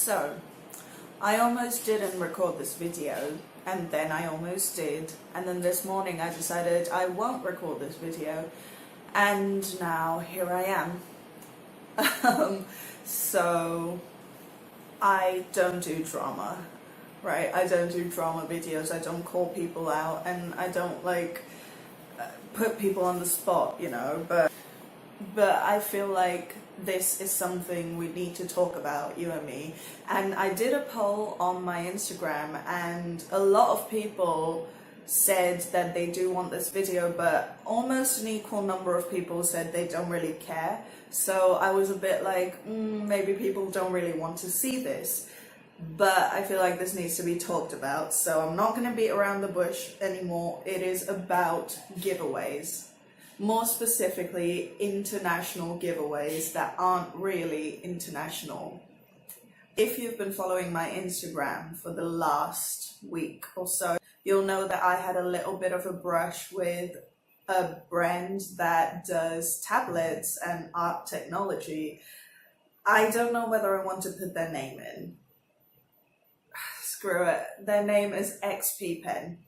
So, I almost didn't record this video, and then I almost did, and then this morning I decided I won't record this video, and now here I am. So, I don't do drama, right? I don't do drama videos, I don't call people out, and I don't put people on the spot, you know, but I feel like this is something we need to talk about, you and me. And I did a poll on my Instagram, and a lot of people said that they do want this video, but almost an equal number of people said they don't really care. So I was a bit like, maybe people don't really want to see this, but I feel like this needs to be talked about. So I'm not going to beat around the bush anymore. It is about giveaways. More specifically, international giveaways that aren't really international. If you've been following my Instagram for the last week or so, you'll know that I had a little bit of a brush with a brand that does tablets and art technology. I don't know whether I want to put their name in. Screw it. Their name is XP Pen.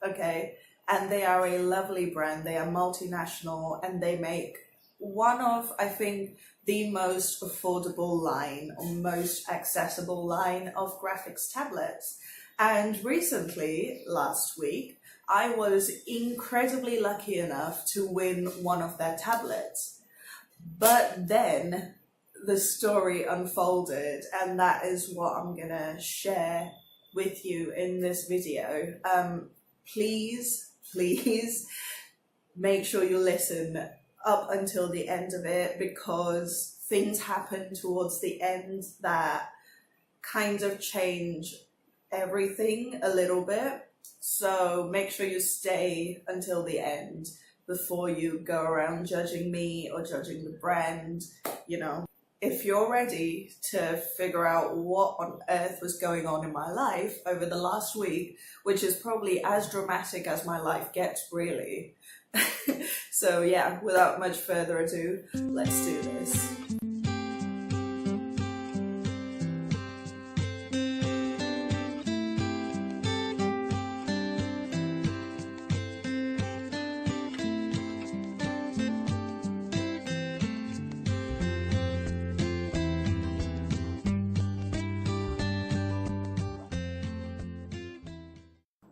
Okay? And they are a lovely brand. They are multinational, and they make one of, I think, the most affordable line or most accessible line of graphics tablets. And recently, last week, I was incredibly lucky enough to win one of their tablets. But then the story unfolded, and that is what I'm gonna share with you in this video. Please make sure you listen up until the end of it, because things happen towards the end that kind of change everything a little bit. So make sure you stay until the end before you go around judging me or judging the brand, you know. If you're ready to figure out what on earth was going on in my life over the last week, which is probably as dramatic as my life gets, really. So yeah, without much further ado, let's do this.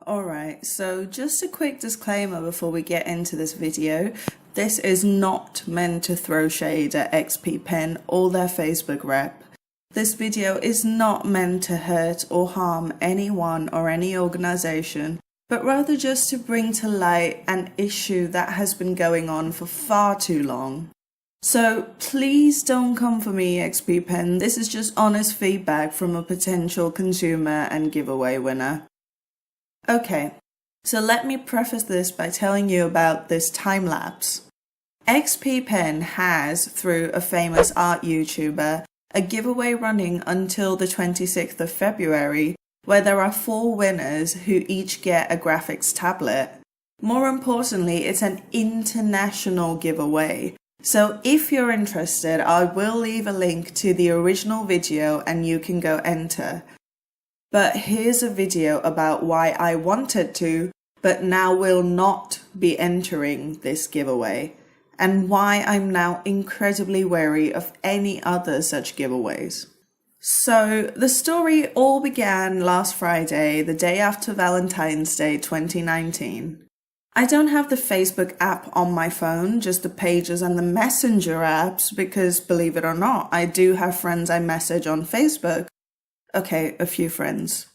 Alright, so just a quick disclaimer before we get into this video. This is not meant to throw shade at XP Pen or their Facebook rep. This video is not meant to hurt or harm anyone or any organization, but rather just to bring to light an issue that has been going on for far too long. So please don't come for me, XP Pen. This is just honest feedback from a potential consumer and giveaway winner. Okay, so let me preface this by telling you about this time lapse. XP Pen has, through a famous art YouTuber, a giveaway running until the 26th of February, where there are 4 winners who each get a graphics tablet. More importantly, it's an international giveaway. So if you're interested, I will leave a link to the original video and you can go enter. But here's a video about why I wanted to, but now will not be entering this giveaway, and why I'm now incredibly wary of any other such giveaways. So the story all began last Friday, the day after Valentine's Day 2019. I don't have the Facebook app on my phone, just the Pages and the Messenger apps, because believe it or not, I do have friends I message on Facebook. Okay, a few friends.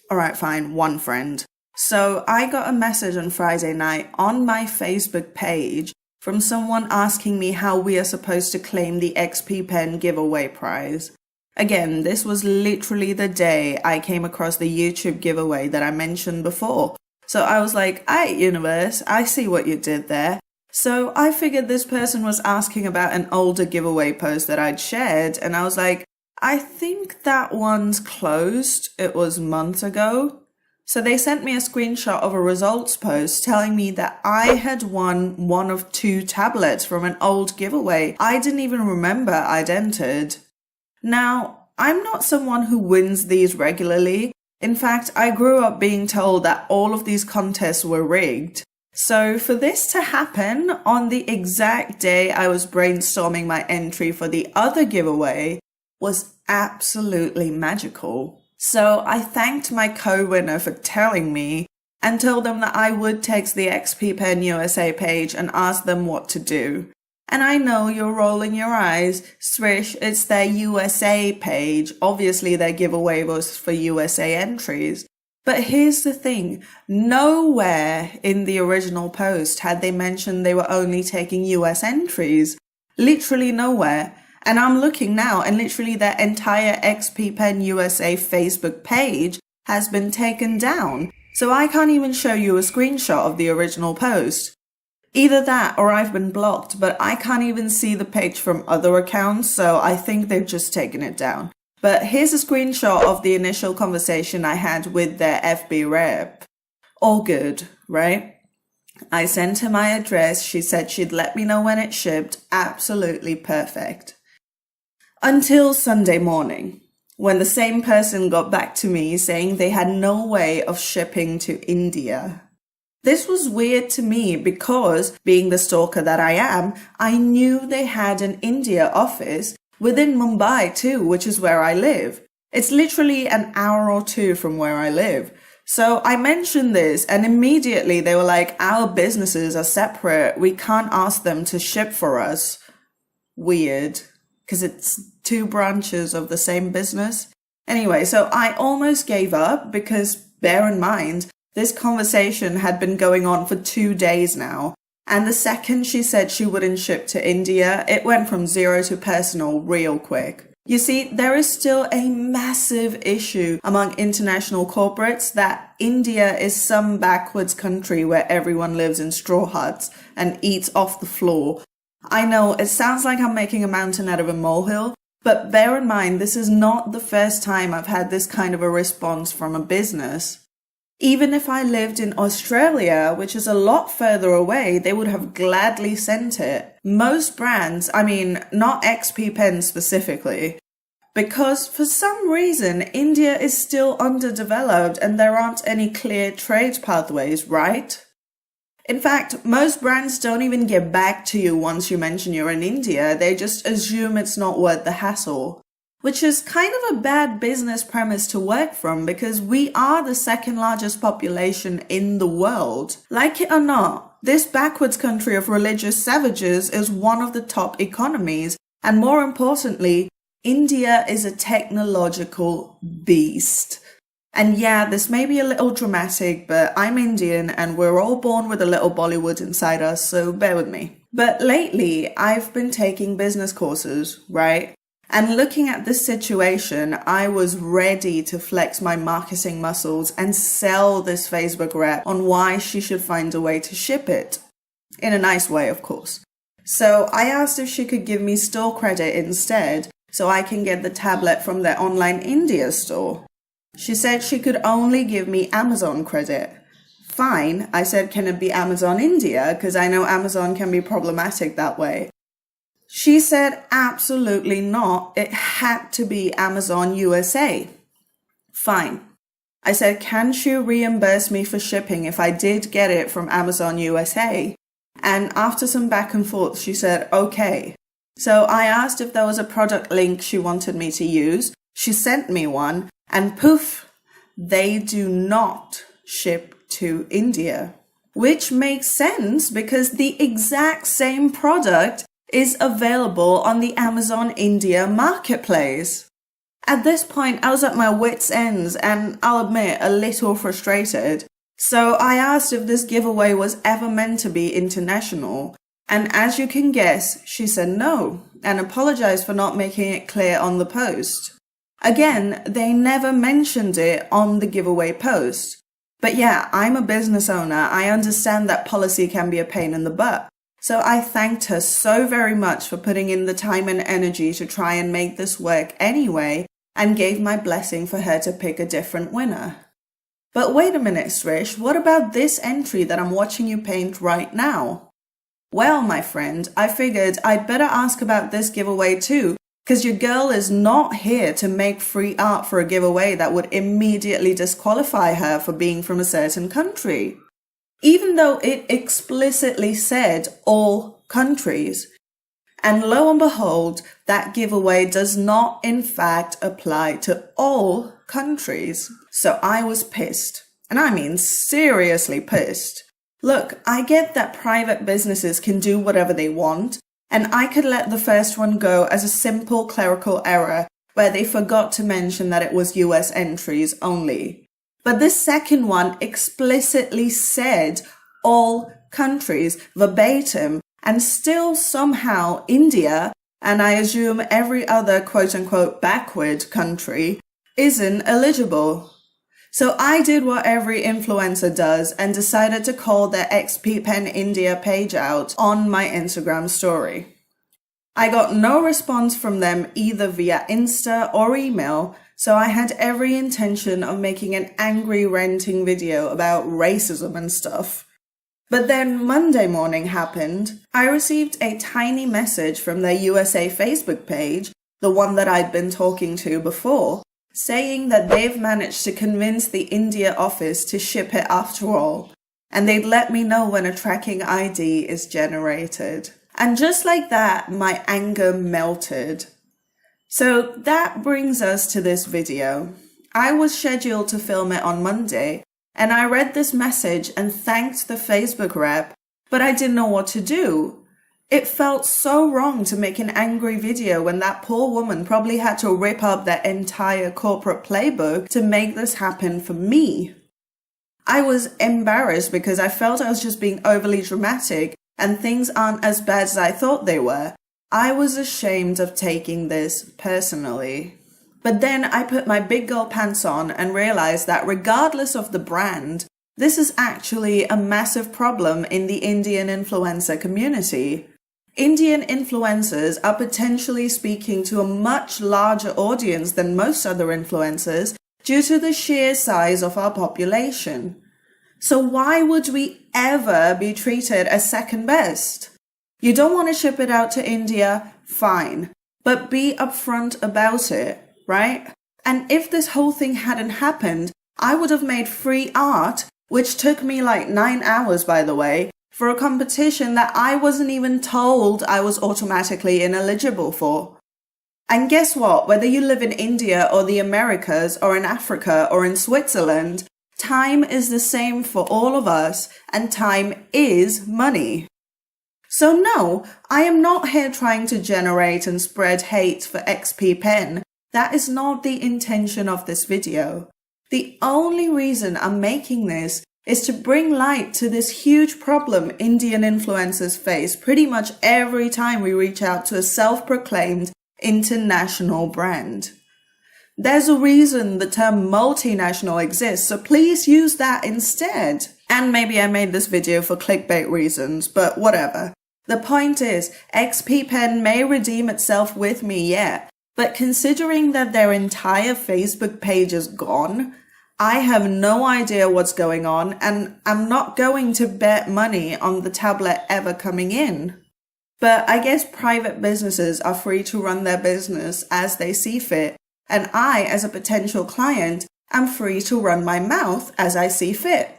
Alright, fine, one friend. So I got a message on Friday night on my Facebook page from someone asking me how we are supposed to claim the XP Pen giveaway prize. Again, this was literally the day I came across the YouTube giveaway that I mentioned before. So I was like, "Aight, universe, I see what you did there." So I figured this person was asking about an older giveaway post that I'd shared, and I was like, I think that one's closed. It was months ago. So they sent me a screenshot of a results post telling me that I had won one of 2 tablets from an old giveaway I didn't even remember I'd entered. Now, I'm not someone who wins these regularly. In fact, I grew up being told that all of these contests were rigged. So for this to happen on the exact day I was brainstorming my entry for the other giveaway was absolutely magical. So I thanked my co-winner for telling me and told them that I would text the XP Pen USA page and ask them what to do. And I know you're rolling your eyes. Srish, it's their USA page. Obviously their giveaway was for USA entries. But here's the thing. Nowhere in the original post had they mentioned they were only taking US entries. Literally nowhere. And I'm looking now and literally their entire XP Pen USA Facebook page has been taken down. So I can't even show you a screenshot of the original post. Either that or I've been blocked, but I can't even see the page from other accounts, so I think they've just taken it down. But here's a screenshot of the initial conversation I had with their FB rep. All good, right? I sent her my address, she said she'd let me know when it shipped, absolutely perfect. Until Sunday morning, when the same person got back to me saying they had no way of shipping to India. This was weird to me because, being the stalker that I am, I knew they had an India office within Mumbai too, which is where I live. It's literally an hour or two from where I live. So I mentioned this and immediately they were like, our businesses are separate. We can't ask them to ship for us. Weird, because it's two branches of the same business. Anyway, so I almost gave up because, bear in mind, this conversation had been going on for 2 days now, and the second she said she wouldn't ship to India, it went from zero to personal real quick. You see, there is still a massive issue among international corporates that India is some backwards country where everyone lives in straw huts and eats off the floor. I know it sounds like I'm making a mountain out of a molehill, but bear in mind this is not the first time I've had this kind of a response from a business. Even if I lived in Australia, which is a lot further away, they would have gladly sent it. Most brands, I mean, not XP Pen specifically, because for some reason, India is still underdeveloped and there aren't any clear trade pathways, right? In fact, most brands don't even get back to you once you mention you're in India. They just assume it's not worth the hassle. Which is kind of a bad business premise to work from because we are the second largest population in the world. Like it or not, this backwards country of religious savages is one of the top economies, and more importantly, India is a technological beast. And yeah, this may be a little dramatic, but I'm Indian and we're all born with a little Bollywood inside us, so bear with me. But lately, I've been taking business courses, right? And looking at this situation, I was ready to flex my marketing muscles and sell this Facebook rep on why she should find a way to ship it. In a nice way, of course. So I asked if she could give me store credit instead, so I can get the tablet from their online India store. She said she could only give me Amazon credit. Fine, I said, can it be Amazon India? Because I know Amazon can be problematic that way. She said absolutely not, it had to be Amazon USA. Fine. I said, can she reimburse me for shipping if I did get it from Amazon USA? And after some back and forth, she said, okay. So I asked if there was a product link she wanted me to use. She sent me one, and poof, they do not ship to India. Which makes sense because the exact same product is available on the Amazon India marketplace. At this point, I was at my wits' ends and I'll admit a little frustrated. So I asked if this giveaway was ever meant to be international. And as you can guess, she said no and apologized for not making it clear on the post. Again, they never mentioned it on the giveaway post. But yeah, I'm a business owner. I understand that policy can be a pain in the butt. So I thanked her so very much for putting in the time and energy to try and make this work anyway, and gave my blessing for her to pick a different winner. But wait a minute, Srish, what about this entry that I'm watching you paint right now? Well, my friend, I figured I'd better ask about this giveaway too, Because your girl is not here to make free art for a giveaway that would immediately disqualify her for being from a certain country. Even though it explicitly said all countries. And lo and behold, that giveaway does not in fact apply to all countries. So I was pissed. And I mean seriously pissed. Look, I get that private businesses can do whatever they want, and I could let the first one go as a simple clerical error where they forgot to mention that it was US entries only. But this second one explicitly said all countries verbatim, and still somehow India, and I assume every other quote-unquote backward country, isn't eligible. So I did what every influencer does and decided to call their XP Pen India page out on my Instagram story. I got no response from them either via Insta or email, so I had every intention of making an angry ranting video about racism and stuff. But then Monday morning happened. I received a tiny message from their USA Facebook page, the one that I'd been talking to before, saying that they've managed to convince the India office to ship it after all, and they'd let me know when a tracking ID is generated. And just like that, my anger melted. So that brings us to this video. I was scheduled to film it on Monday, and I read this message and thanked the Facebook rep, but I didn't know what to do. It felt so wrong to make an angry video when that poor woman probably had to rip up their entire corporate playbook to make this happen for me. I was embarrassed because I felt I was just being overly dramatic and things aren't as bad as I thought they were. I was ashamed of taking this personally. But then I put my big girl pants on and realized that regardless of the brand, this is actually a massive problem in the Indian influencer community. Indian influencers are potentially speaking to a much larger audience than most other influencers due to the sheer size of our population. So why would we ever be treated as second best? You don't want to ship it out to India? Fine. But be upfront about it, right? And if this whole thing hadn't happened, I would have made free art, which took me like 9 hours, by the way, for a competition that I wasn't even told I was automatically ineligible for. And guess what? Whether you live in India or the Americas or in Africa or in Switzerland, time is the same for all of us, and time is money. So no, I am not here trying to generate and spread hate for XP Pen. That is not the intention of this video. The only reason I'm making this is to bring light to this huge problem Indian influencers face pretty much every time we reach out to a self-proclaimed international brand. There's a reason the term multinational exists, so please use that instead. And maybe I made this video for clickbait reasons, but whatever. The point is, XP Pen may redeem itself with me yet, but considering that their entire Facebook page is gone, I have no idea what's going on, and I'm not going to bet money on the tablet ever coming in. But I guess private businesses are free to run their business as they see fit, and I, as a potential client, am free to run my mouth as I see fit.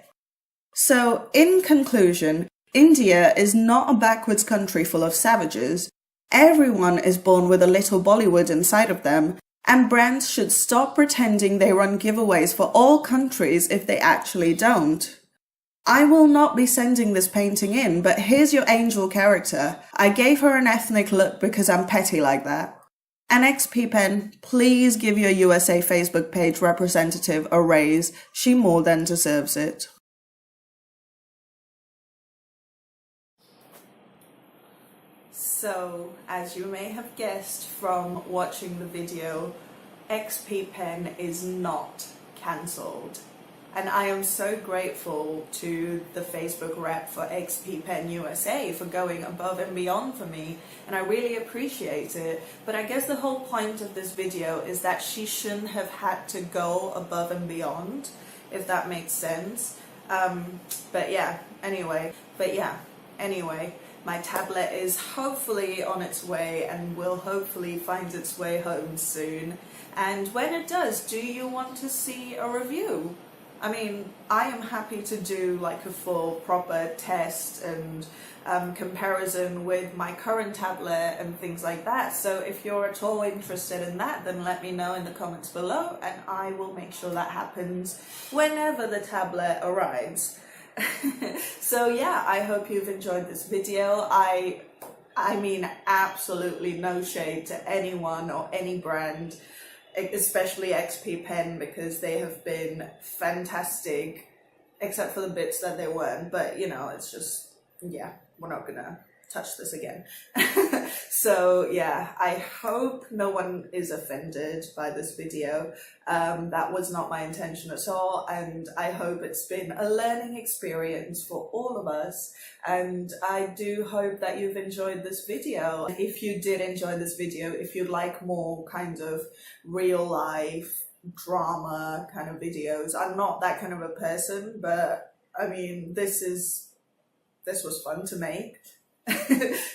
So, in conclusion, India is not a backwards country full of savages. Everyone is born with a little Bollywood inside of them, and brands should stop pretending they run giveaways for all countries if they actually don't. I will not be sending this painting in, but here's your angel character. I gave her an ethnic look because I'm petty like that. And XP Pen, please give your USA Facebook page representative a raise. She more than deserves it. So, as you may have guessed from watching the video, XP Pen is not cancelled. And I am so grateful to the Facebook rep for XP Pen USA for going above and beyond for me, and I really appreciate it. But I guess the whole point of this video is that she shouldn't have had to go above and beyond, if that makes sense. Anyway, My tablet is hopefully on its way and will hopefully find its way home soon. And when it does, do you want to see a review? I mean, I am happy to do like a full proper test and comparison with my current tablet and things like that. So if you're at all interested in that, then let me know in the comments below and I will make sure that happens whenever the tablet arrives. So yeah, I hope you've enjoyed this video. I mean, absolutely no shade to anyone or any brand, especially XP Pen, because they have been fantastic, except for the bits that they weren't. But you know, it's just, yeah, we're not gonna touch this again. So yeah, I hope no one is offended by this video. That was not my intention at all, and I hope it's been a learning experience for all of us, and I do hope that you've enjoyed this video. If you did enjoy this video, if you like more kind of real life drama kind of videos, I'm not that kind of a person, but I mean, this was fun to make.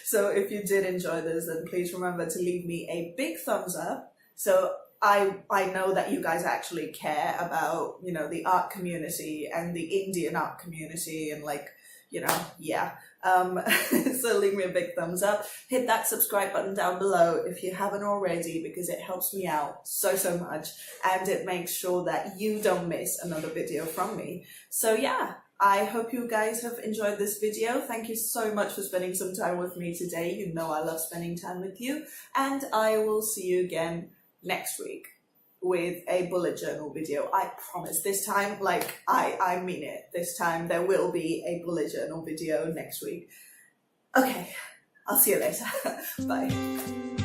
So if you did enjoy this, then please remember to leave me a big thumbs up, so I know that you guys actually care about, you know, the art community and the Indian art community, and like, you know, yeah. So leave me a big thumbs up, hit that subscribe button down below if you haven't already, because it helps me out so much, and it makes sure that you don't miss another video from me. So yeah, I hope you guys have enjoyed this video. Thank you so much for spending some time with me today. You know I love spending time with you, and I will see you again next week with a bullet journal video. I promise. This time, like, I mean it. This time there will be a bullet journal video next week. Okay, I'll see you later. Bye.